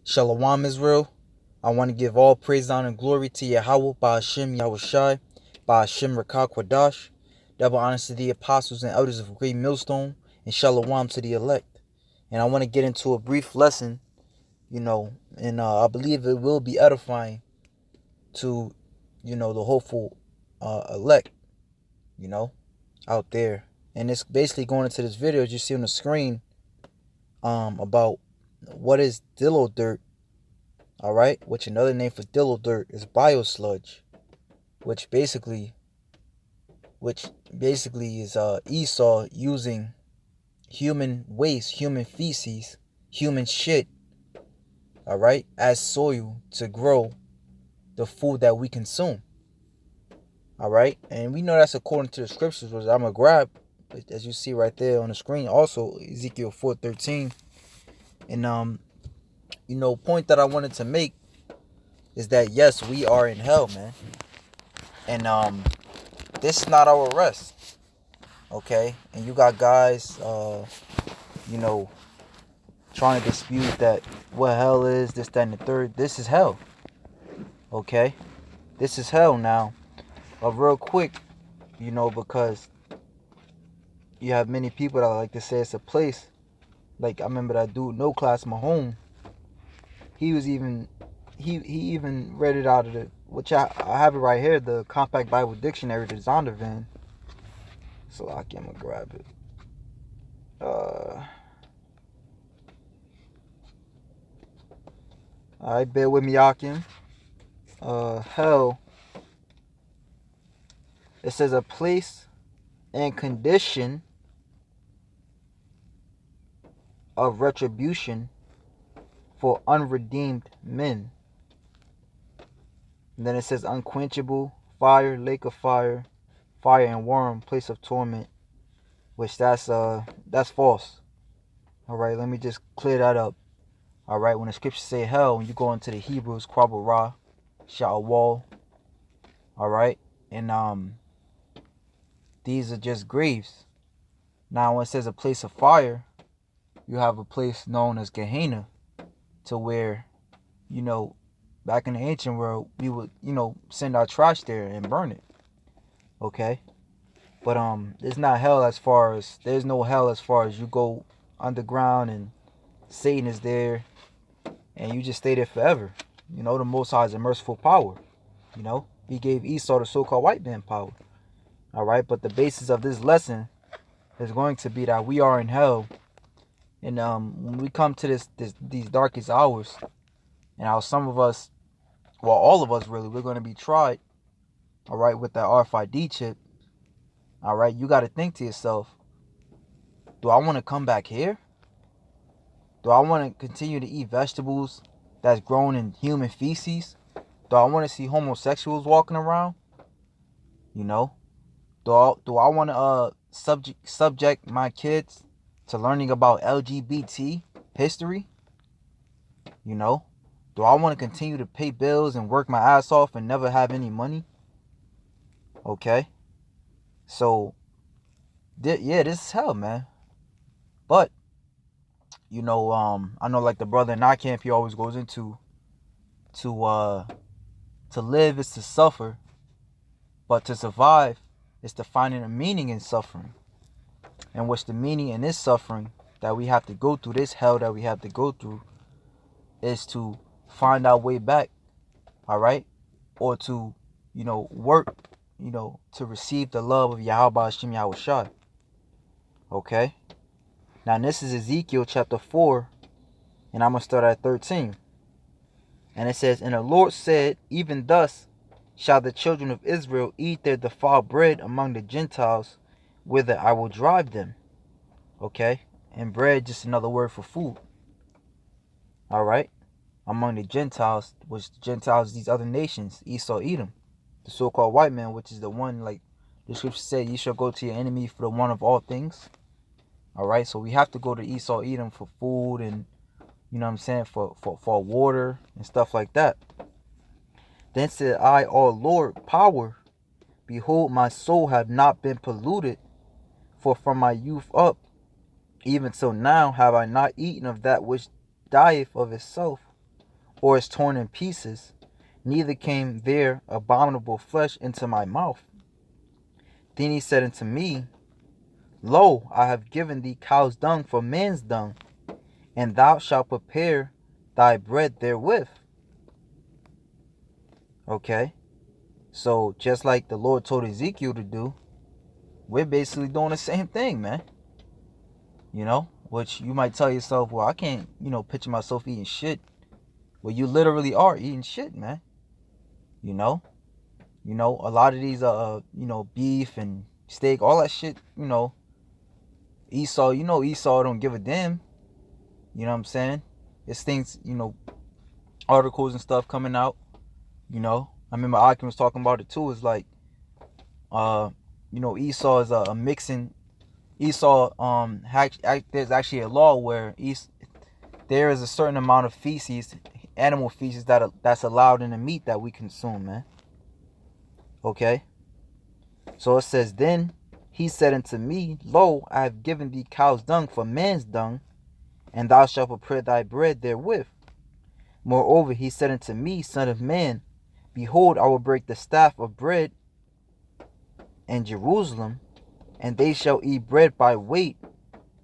Shalom Israel. I want to give all praise, honor, and glory to Yahweh, Ba'ashem Yahushai, Ba'ashem Rakah Kwadash. Double honors to the apostles and elders of Great Millstone, and Shalom to the elect. And I want to get into a brief lesson, and I believe it will be edifying to, the hopeful elect, out there. And it's basically going into this video, as you see on the screen, about what is Dilo Dirt. Alright, which another name for Dilo Dirt is biosludge, which basically is Esau using human waste, human feces, human shit, alright, as soil to grow the food that we consume. Alright, and we know that's according to the scriptures, which I'm gonna grab, as you see right there on the screen, also Ezekiel 4:13. And point that I wanted to make is that yes, we are in hell, man. And this is not our rest. Okay? And you got guys trying to dispute that what hell is, this, that, and the third. This is hell. Okay? This is hell now. But real quick, because you have many people that like to say it's a place. Like I remember that dude, No Class Mahone. He even read it out of the, which I have it right here, the Compact Bible Dictionary, the Zondervan. So I'm gonna grab it. Alright, bear with me, Akim. Hell. It says a place and condition of retribution for unredeemed men. And then it says unquenchable fire, lake of fire, fire and worm, place of torment, which that's false. All right, let me just clear that up. All right, when the scriptures say hell, when you go into the Hebrews, Kwabara, Sha'awal, all right, and these are just graves. Now, when it says a place of fire, you have a place known as Gehenna, to where, back in the ancient world, we would, send our trash there and burn it. Okay? But it's not hell there's no hell as far as you go underground and Satan is there and you just stay there forever. The Most High is a merciful power. He gave Esau the so-called white man power. All right, but the basis of this lesson is going to be that we are in hell. And when we come to these darkest hours, and how some of us, well, all of us really, we're going to be tried, all right, with that RFID chip. All right, you got to think to yourself, do I want to come back here? Do I want to continue to eat vegetables that's grown in human feces? Do I want to see homosexuals walking around? Do I want to subject my kids to learning about LGBT history? Do I want to continue to pay bills and work my ass off and never have any money? Okay. So, this is hell, man. But, I know like the brother in our camp, he always goes into to live is to suffer, but to survive is to find a meaning in suffering. And what's the meaning in this suffering that we have to go through, this hell that we have to go through, is to find our way back, all right? Or to, work, to receive the love of Yahweh Hashem Yahushai. Okay? Now this is Ezekiel chapter 4, and I'm going to start at 13. And it says, and the Lord said, even thus shall the children of Israel eat their defiled bread among the Gentiles, whither I will drive them. Okay? And bread, just another word for food. All right? Among the Gentiles, which the Gentiles, these other nations, Esau, Edom, the so-called white man, which is the one, like the scripture said, you shall go to your enemy for the one of all things. All right? So we have to go to Esau, Edom for food and, for water and stuff like that. Then said I, O Lord, power, behold, my soul have not been polluted, for from my youth up, even till now, have I not eaten of that which dieth of itself, or is torn in pieces, neither came there abominable flesh into my mouth. Then he said unto me, Lo, I have given thee cow's dung for man's dung, and thou shalt prepare thy bread therewith. Okay? So, just like the Lord told Ezekiel to do, we're basically doing the same thing, man. Which you might tell yourself, well, I can't, picture myself eating shit. Well, you literally are eating shit, man. You know? A lot of these, beef and steak, all that shit, Esau, Esau don't give a damn. You know what I'm saying? It's things, articles and stuff coming out, I remember Akim was talking about it too. It's like, Esau is a mixing. Esau, there's actually a law where there is a certain amount of feces, animal feces that's allowed in the meat that we consume, man. Okay? So it says, Then he said unto me, Lo, I have given thee cow's dung for man's dung, and thou shalt prepare thy bread therewith. Moreover, he said unto me, Son of man, behold, I will break the staff of bread in Jerusalem, and they shall eat bread by weight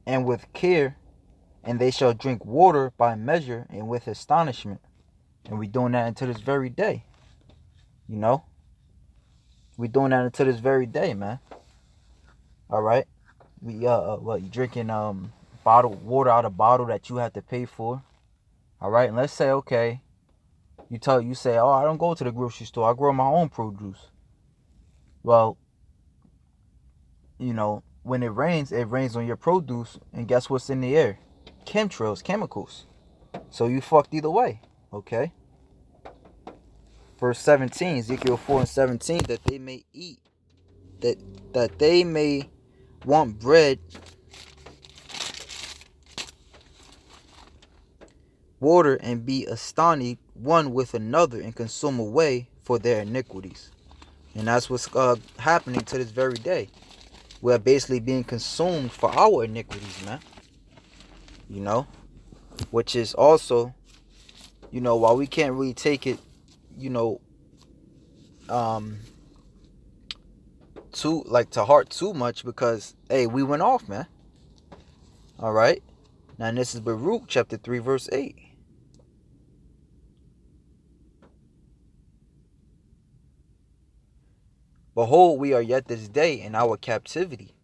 and with care, and they shall drink water by measure and with astonishment. And we're doing that until this very day. We're doing that until this very day, man. All right. We you drinking bottled water out of bottle that you have to pay for. All right. And let's say, okay, you say, oh, I don't go to the grocery store. I grow my own produce. Well, when it rains on your produce, and guess what's in the air? Chemtrails, chemicals. So you fucked either way. Okay. Verse 17, Ezekiel 4:17, that they may eat, that they may want bread, water, and be astonished one with another, and consume away for their iniquities. And that's what's happening to this very day. We're basically being consumed for our iniquities, man. Which is also, while we can't really take it, to heart too much, because hey, we went off, man. All right. Now this is Baruch chapter 3 verse 8. Behold, we are yet this day in our captivity.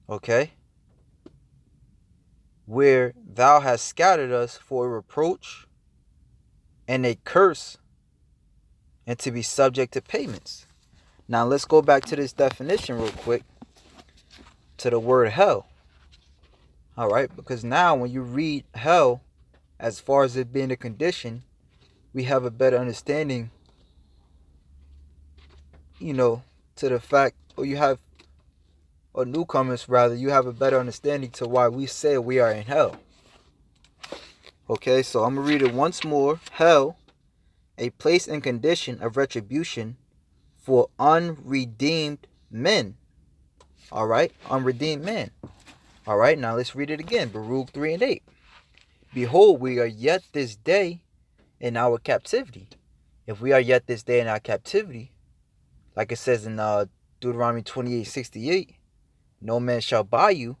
Okay? Where thou hast scattered us for a reproach and a curse, and to be subject to payments. Now let's go back to this definition real quick, to the word hell. All right? Because now when you read hell, as far as it being a condition, we have a better understanding, to the fact, or you have, or newcomers rather, you have a better understanding to why we say we are in hell. Okay, so I'm going to read it once more. Hell, a place and condition of retribution for unredeemed men. All right, unredeemed men. All right, now let's read it again. Baruch 3:8. Behold, we are yet this day in our captivity. If we are yet this day in our captivity, like it says in Deuteronomy 28:68, no man shall buy you.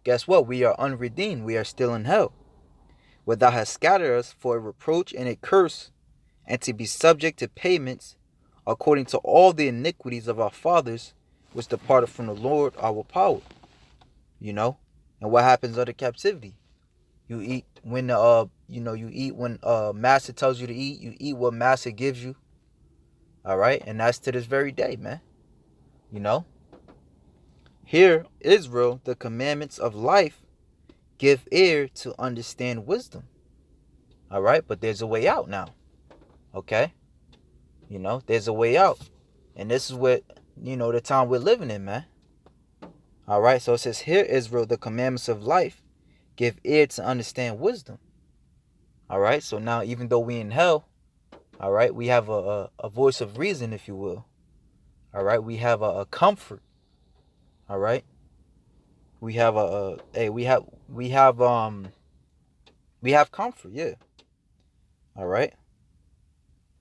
Guess what? We are unredeemed. We are still in hell. Where thou hast scattered us for a reproach and a curse, and to be subject to payments, according to all the iniquities of our fathers, which departed from the Lord our power. And what happens under captivity? You eat when you eat when master tells you to eat. You eat what master gives you. All right, and that's to this very day, man. Hear, Israel, the commandments of life, give ear to understand wisdom. All right, but there's a way out now. Okay, there's a way out, and this is what the time we're living in, man. All right, so it says, hear, Israel, the commandments of life, give ear to understand wisdom. All right, so now even though we in hell, all right, we have a voice of reason, if you will. All right, we have a comfort. All right, we have we have comfort, yeah. All right.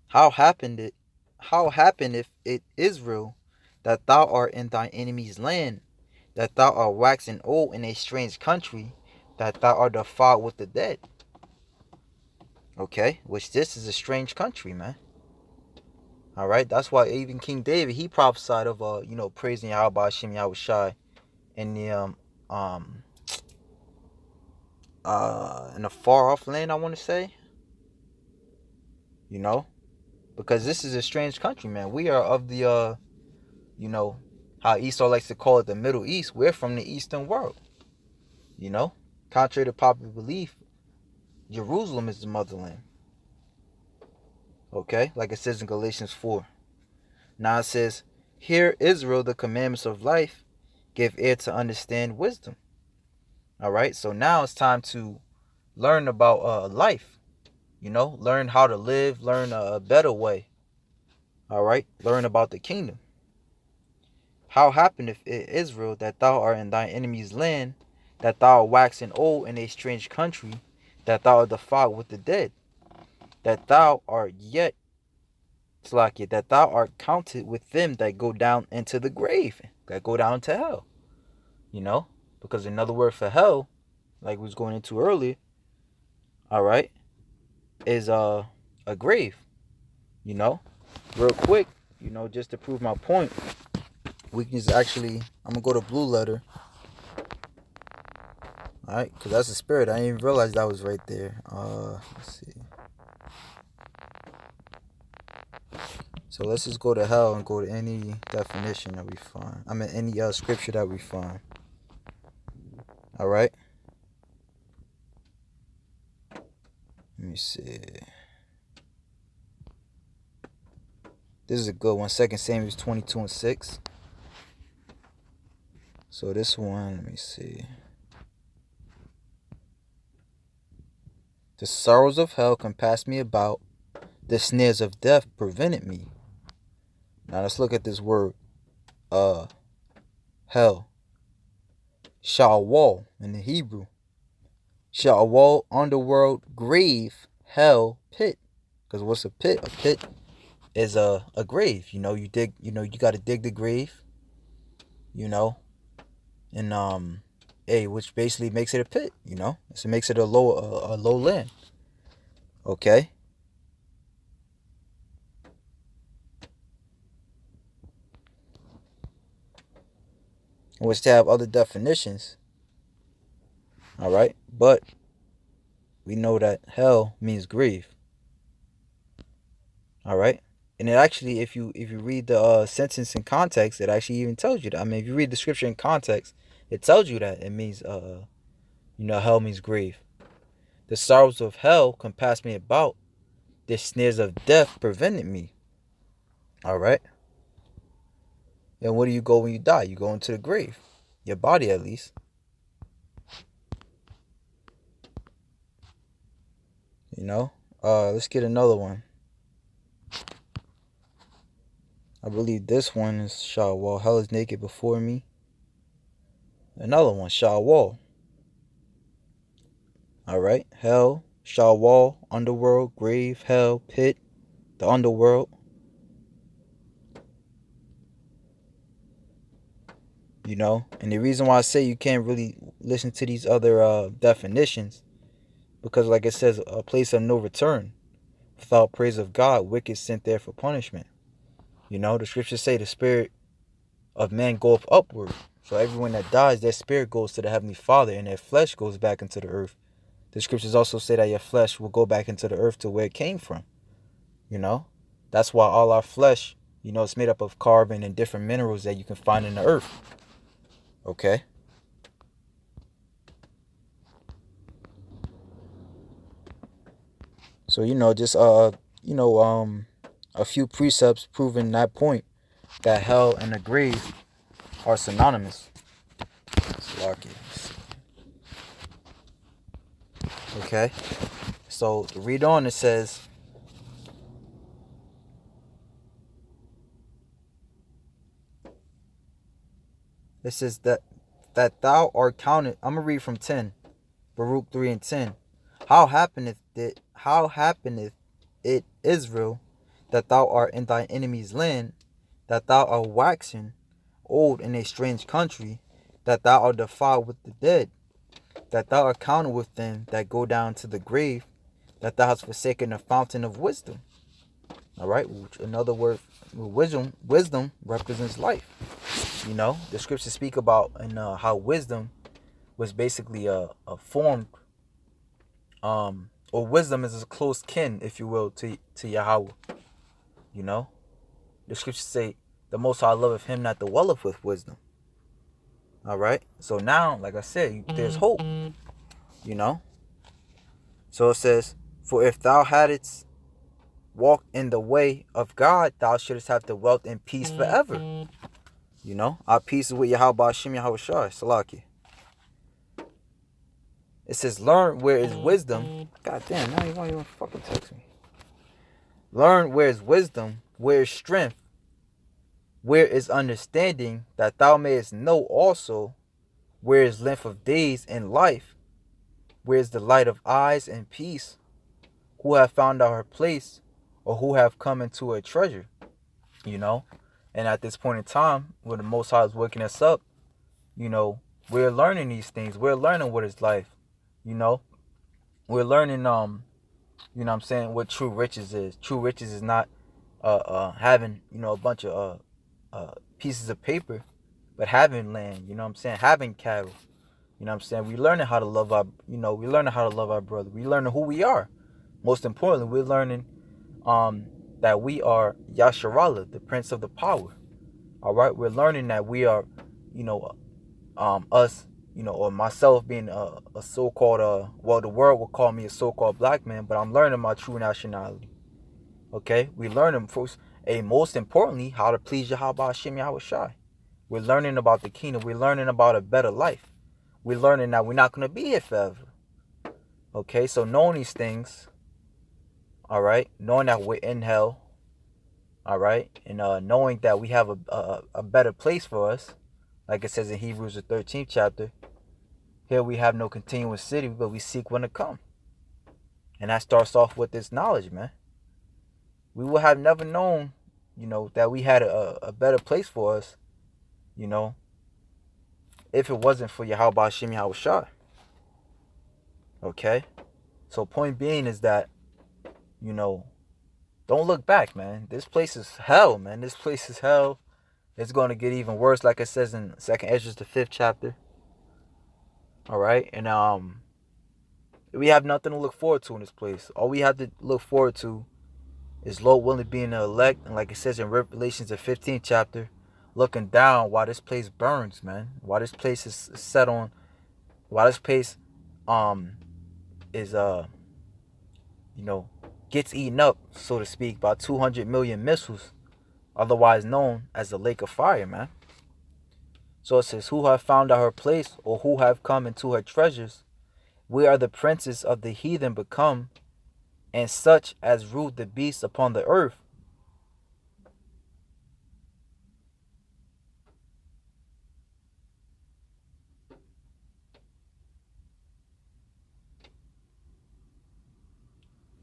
How happened it? How happened if it Israel that thou art in thine enemy's land, that thou art waxing old in a strange country, that thou art defiled with the dead? Okay, which this is a strange country, man. All right, that's why even King David he prophesied of praising Yahweh Hashem Yahweh Shai in the um in a far off land, I want to say, you know, because this is a strange country, man. We are of the you know, how Esau likes to call it the Middle East. We're from the Eastern world, you know. Contrary to popular belief, Jerusalem is the motherland. Okay, like it says in Galatians 4. Now it says, "Hear Israel the commandments of life, give ear to understand wisdom." All right, so now it's time to learn about life. You know, learn how to live, learn a better way. All right, learn about the kingdom. How happened if Israel that thou art in thine enemy's land, that thou art waxing old in a strange country, that thou art defiled with the dead, that thou art yet Slakia, that thou art counted with them that go down into the grave, that go down to hell. You know, because another word for hell, like we was going into earlier, all right, is a grave. You know, real quick, you know, just to prove my point, we can just actually, I'm gonna go to blue letter. All right, because that's the spirit. I didn't even realize that was right there. Let's see. So let's just go to hell and go to any definition that we find. I mean, any scripture that we find. All right. Let me see. This is a good one. 2 Samuel 22:6. So this one, let me see. The sorrows of hell compassed me about. The snares of death prevented me. Now let's look at this word. Hell. Sha'wal in the Hebrew. Sha'wal, underworld, grave, hell, pit. Because what's a pit? A pit is a grave. You know, you dig. You know, you got to dig the grave. You know, and which basically makes it a pit. You know, so it makes it a low land. Okay. Which to have other definitions. All right, but we know that hell means grave. All right, and it actually, if you read the sentence in context, it actually even tells you that. I mean, if you read the scripture in context, it tells you that it means hell means grave. The sorrows of hell compassed me about. The snares of death prevented me. All right. And where do you go when you die? You go into the grave. Your body, at least. You know. Let's get another one. I believe this one is Sha'wal. Hell is naked before me. Another one, Sha'wal. All right. Hell, Sha'wal, underworld, grave, hell, pit, the underworld. You know, and the reason why I say you can't really listen to these other definitions, because like it says, a place of no return. Without praise of God, wicked sent there for punishment. You know, the scriptures say the spirit of man goeth upward. So everyone that dies, their spirit goes to the Heavenly Father, and their flesh goes back into the earth. The scriptures also say that your flesh will go back into the earth to where it came from. You know, that's why all our flesh, you know, it's made up of carbon and different minerals that you can find in the earth. Okay. So, you know, just a few precepts proving that point, that hell and the grave are synonymous. Okay. So to read on, it says, that thou art counted. I'm gonna read from 10, Baruch 3:10. How happeneth it Israel, that thou art in thy enemy's land, that thou art waxen old in a strange country, that thou art defiled with the dead, that thou art counted with them that go down to the grave, that thou hast forsaken the fountain of wisdom. All right, another word, wisdom represents life. The scriptures speak about and how wisdom was basically a formed, or wisdom is a close kin, if you will, to Yahweh. You know, the scriptures say, "The Most High loveth him that dwelleth with wisdom." All right, so now, like I said, there's hope. You know, so it says, "For if thou hadst walked in the way of God, thou shouldst have the wealth and peace forever." Our peace is with Yahweh Hashem Yahweh Shai, Salaki. It says, "Learn where is wisdom." God damn, now you won't even fucking text me. "Learn where is wisdom, where is strength, where is understanding, that thou mayest know also where is length of days and life, where is the light of eyes and peace, who have found out her place, or who have come into her treasure." And at this point in time, when the Most High is waking us up, we're learning these things. We're learning what is life. We're learning, what I'm saying, what true riches is. True riches is not having, a bunch of pieces of paper, but having land, what I'm saying, having cattle. What I'm saying, we learning how to love we learning how to love our brother. We learning who we are. Most importantly, we're learning that we are Yasharallah, the Prince of the Power. All right, we're learning that we are, us, or myself being a so-called, well, the world will call me a so-called black man, but I'm learning my true nationality. Okay, we learning first, most importantly, how to please Yahweh Hashem Yahweh Shai. We're learning about the kingdom. We're learning about a better life. We're learning that we're not going to be here forever. Okay, so knowing these things, all right, knowing that we're in hell, all right, and knowing that we have a better place for us, like it says in Hebrews the 13th chapter, "Here we have no continuous city, but we seek one to come." And that starts off with this knowledge, man. We would have never known, that we had a better place for us, if it wasn't for Yahweh Hashem Yahweh Shai. Okay? So point being is that, don't look back, man. This place is hell, man. This place is hell. It's going to get even worse, like it says in 2nd Ezra, the 5th chapter. All right? And we have nothing to look forward to in this place. All we have to look forward to is Lord willing being the elect. And like it says in Revelations, the 15th chapter, looking down while this place burns, man. While this place is set on, while this place is gets eaten up, so to speak, by 200 million missiles, otherwise known as the lake of fire, man. So it says, "Who have found out her place, or who have come into her treasures? We are the princes of the heathen become, and such as rule the beasts upon the earth."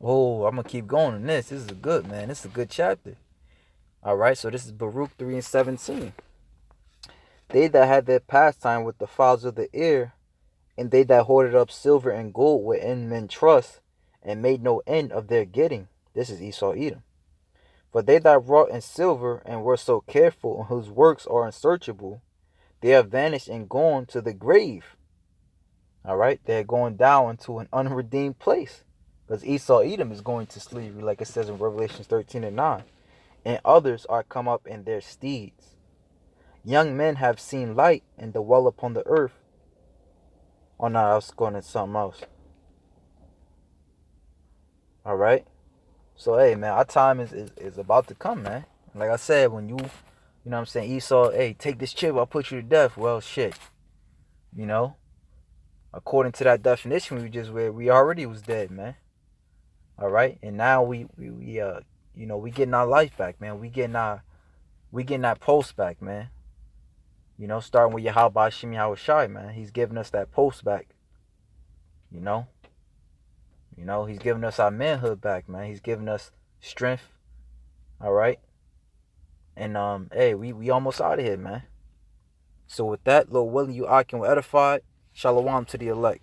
Oh, I'm going to keep going on this. This is a good, man. This is a good chapter. All right, so this is Baruch 3 and 17. "They that had their pastime with the fowls of the air, and they that hoarded up silver and gold wherein men trust, and made no end of their getting." This is Esau Edom. "For they that wrought in silver, and were so careful, and whose works are unsearchable, they are vanished and gone to the grave." All right, they're going down into an unredeemed place. Because Esau Edom is going to slavery, like it says in Revelation 13 and 9. "And others are come up in their steeds. Young men have seen light, and dwell upon the earth." Oh no, I was going into something else. All right. So hey, man, our time is about to come, man. Like I said, when you know what I'm saying, Esau, hey, take this chip, I'll put you to death. Well, shit. According to that definition we just read, we already was dead, man. All right, and now we getting our life back, man. We getting that post back, man. Starting with Yahweh Hashem Yahweh Shai, man. He's giving us that post back. You know, he's giving us our manhood back, man. He's giving us strength. All right. And hey, we almost out of here, man. So with that, Lil Willie, you Akim edified. Shalom to the elect.